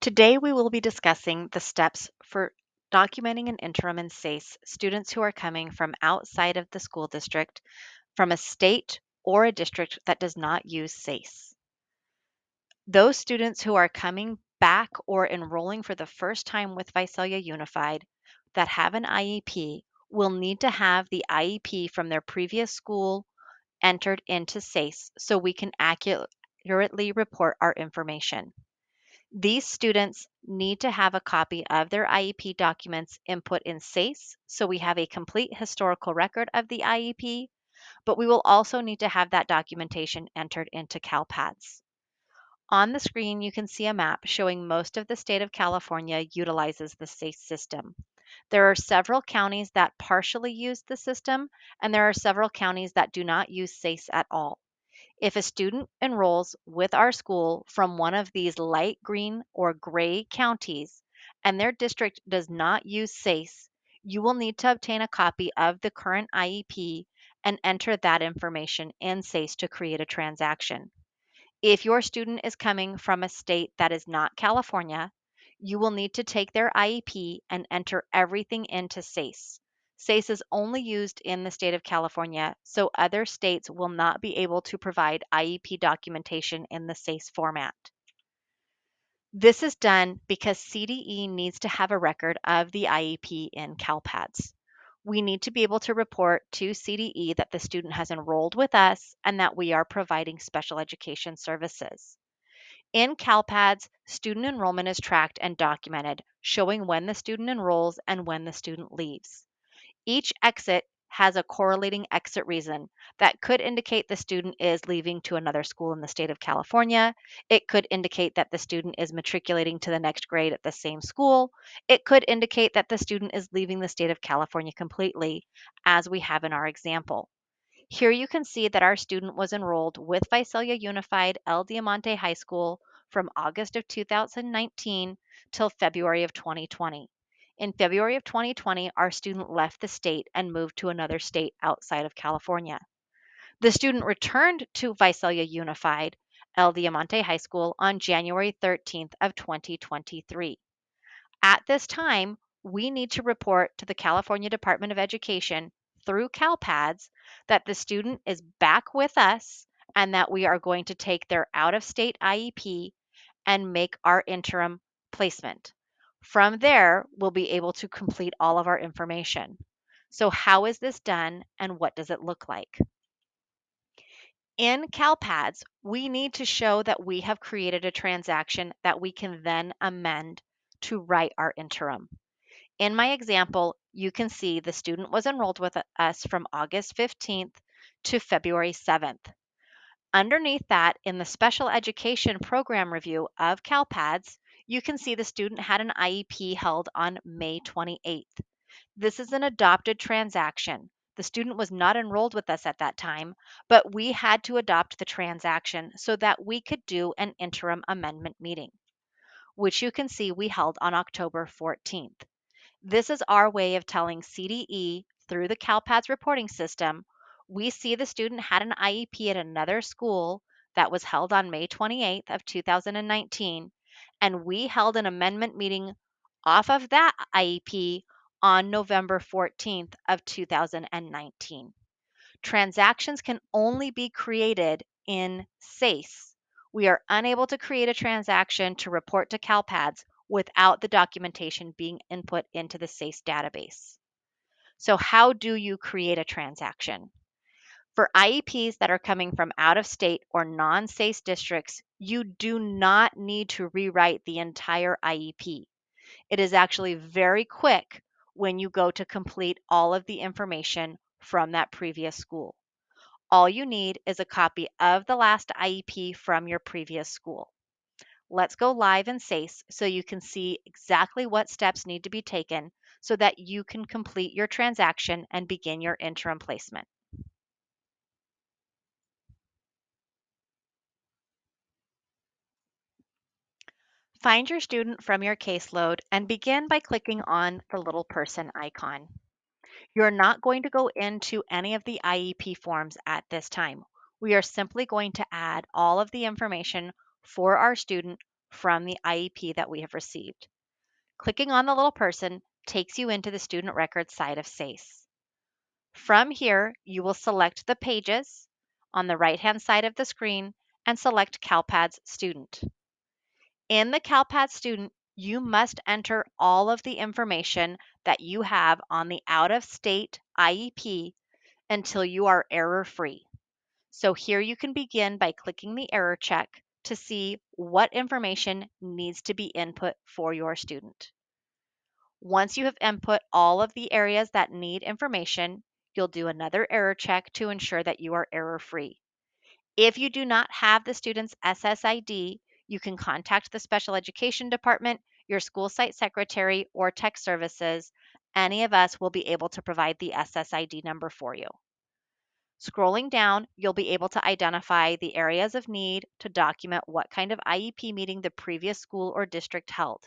Today, we will be discussing the steps for documenting an interim in SASE students who are coming from outside of the school district, from a state or a district that does not use SASE. Those students who are coming back or enrolling for the first time with Visalia Unified that have an IEP will need to have the IEP from their previous school entered into SASE so we can accurately report our information. These students need to have a copy of their IEP documents input in SASE, so we have a complete historical record of the IEP, but we will also need to have that documentation entered into Calpads. On the screen, you can see a map showing most of the state of California utilizes the SASE system. There are several counties that partially use the system, and there are several counties that do not use SASE at all. If a student enrolls with our school from one of these light green or gray counties and their district does not use SASE, you will need to obtain a copy of the current IEP and enter that information in SASE to create a transaction. If your student is coming from a state that is not California, you will need to take their IEP and enter everything into SASE. SASE is only used in the state of California, so other states will not be able to provide IEP documentation in the SASE format. This is done because CDE needs to have a record of the IEP in Calpads. We need to be able to report to CDE that the student has enrolled with us and that we are providing special education services. In Calpads, student enrollment is tracked and documented, showing when the student enrolls and when the student leaves. Each exit has a correlating exit reason that could indicate the student is leaving to another school in the state of California. It could indicate that the student is matriculating to the next grade at the same school. It could indicate that the student is leaving the state of California completely, as we have in our example. Here you can see that our student was enrolled with Visalia Unified El Diamante High School from August of 2019 till February of 2020. In February of 2020, our student left the state and moved to another state outside of California. The student returned to Visalia Unified El Diamante High School on January 13th of 2023. At this time, we need to report to the California Department of Education through Calpads that the student is back with us and that we are going to take their out of state IEP and make our interim placement. From there, we'll be able to complete all of our information. So, how is this done and what does it look like? In Calpads, we need to show that we have created a transaction that we can then amend to write our interim. In my example, you can see the student was enrolled with us from August 15th to February 7th. Underneath that, in the special education program review of Calpads, you can see the student had an IEP held on May 28th. This is an adopted transaction. The student was not enrolled with us at that time, but we had to adopt the transaction so that we could do an interim amendment meeting, which you can see we held on October 14th. This is our way of telling CDE through the Calpads reporting system, we see the student had an IEP at another school that was held on May 28th of 2019, and we held an amendment meeting off of that IEP on November 14th of 2019. Transactions can only be created in SASE. We are unable to create a transaction to report to Calpads without the documentation being input into the SASE database. So, how do you create a transaction? For IEPs that are coming from out of state or non SASE districts, you do not need to rewrite the entire IEP. It is actually very quick when you go to complete all of the information from that previous school. All you need is a copy of the last IEP from your previous school. Let's go live in SASE so you can see exactly what steps need to be taken so that you can complete your transaction and begin your interim placement. Find your student from your caseload and begin by clicking on the little person icon. You're not going to go into any of the IEP forms at this time. We are simply going to add all of the information for our student from the IEP that we have received. Clicking on the little person takes you into the student record side of SASE. From here, you will select the pages on the right-hand side of the screen and select Calpads Student. In the Calpads Student, you must enter all of the information that you have on the out-of-state IEP until you are error-free. So here you can begin by clicking the error check to see what information needs to be input for your student. Once you have input all of the areas that need information, you'll do another error check to ensure that you are error-free. If you do not have the student's SSID, you can contact the special education department, your school site secretary, or tech services. Any of us will be able to provide the SSID number for you. Scrolling down, you'll be able to identify the areas of need to document what kind of IEP meeting the previous school or district held.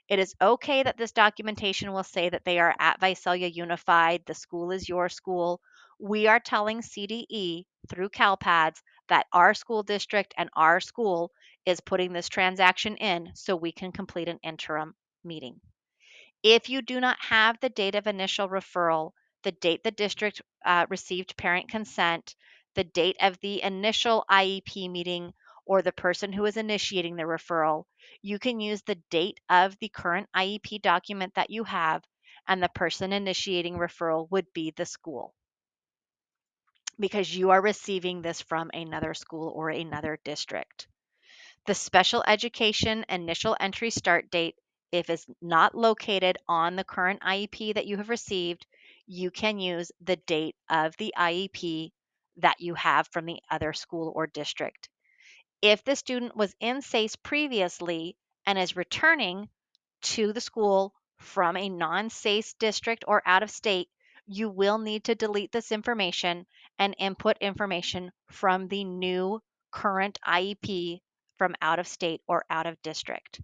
It is okay that this documentation will say that they are at Visalia Unified, the school is your school. We are telling CDE through Calpads that our school district and our school is putting this transaction in so we can complete an interim meeting. If you do not have the date of initial referral, the date the district received parent consent, the date of the initial IEP meeting, or the person who is initiating the referral, you can use the date of the current IEP document that you have, and the person initiating referral would be the school because you are receiving this from another school or another district. The special education initial entry start date, if it's not located on the current IEP that you have received, you can use the date of the IEP that you have from the other school or district. If the student was in SACE previously and is returning to the school from a non-SACE district or out of state, you will need to delete this information and input information from the new current IEP from out of state or out of district.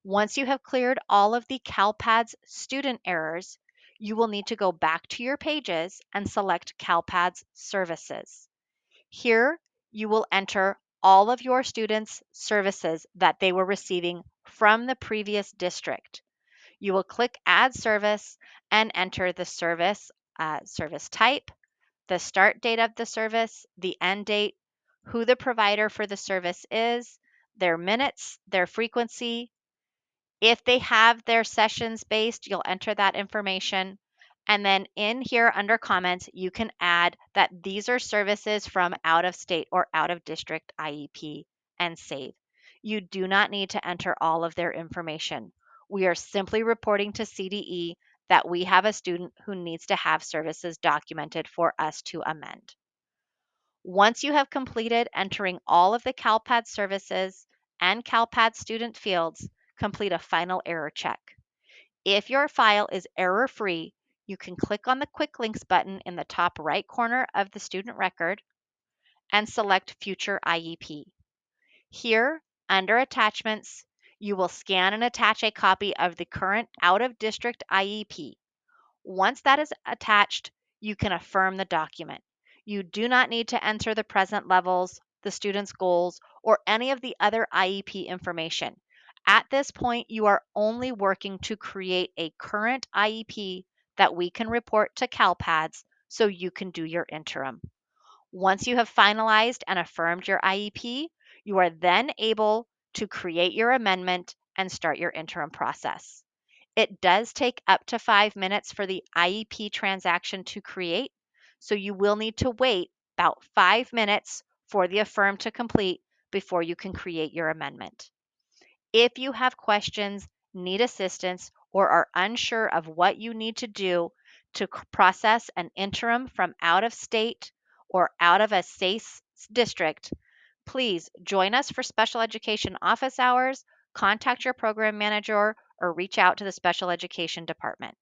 Once you have cleared all of the Calpads student errors, you will need to go back to your pages and select Calpads services. Here, you will enter all of your students' services that they were receiving from the previous district. You will click Add Service and enter the service type, the start date of the service, the end date, who the provider for the service is, their minutes, their frequency. If they have their sessions based, you'll enter that information. And then in here under comments, you can add that these are services from out of state or out of district IEP and save. You do not need to enter all of their information. We are simply reporting to CDE that we have a student who needs to have services documented for us to amend. Once you have completed entering all of the Calpad services and Calpad student fields, complete a final error check. If your file is error-free, you can click on the Quick Links button in the top right corner of the student record and select Future IEP. Here, under Attachments, you will scan and attach a copy of the current out-of-district IEP. Once that is attached, you can affirm the document. You do not need to enter the present levels, the student's goals, or any of the other IEP information. At this point, you are only working to create a current IEP that we can report to Calpads so you can do your interim. Once you have finalized and affirmed your IEP, you are then able to create your amendment and start your interim process. It does take up to 5 minutes for the IEP transaction to create, so you will need to wait about 5 minutes for the affirm to complete before you can create your amendment. If you have questions, need assistance, or are unsure of what you need to do to process an interim from out of state or out of a SACE district, please join us for special education office hours, contact your program manager, or reach out to the special education department.